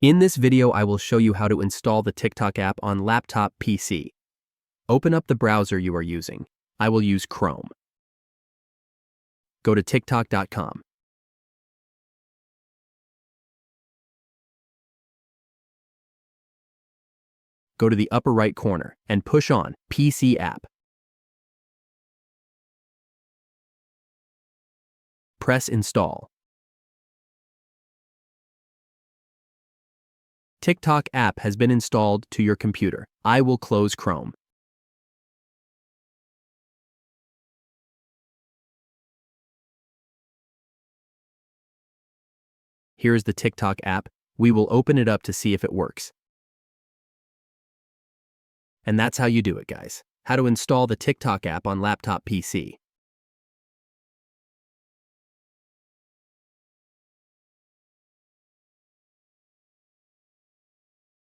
In this video, I will show you how to install the TikTok app on laptop PC. Open up the browser you are using. I will use Chrome. Go to TikTok.com. Go to the upper right corner and push on PC app. Press install. TikTok app has been installed to your computer. I will close Chrome. Here is the TikTok app. We will open it up to see if it works. And that's how you do it, guys. How to install the TikTok app on laptop PC.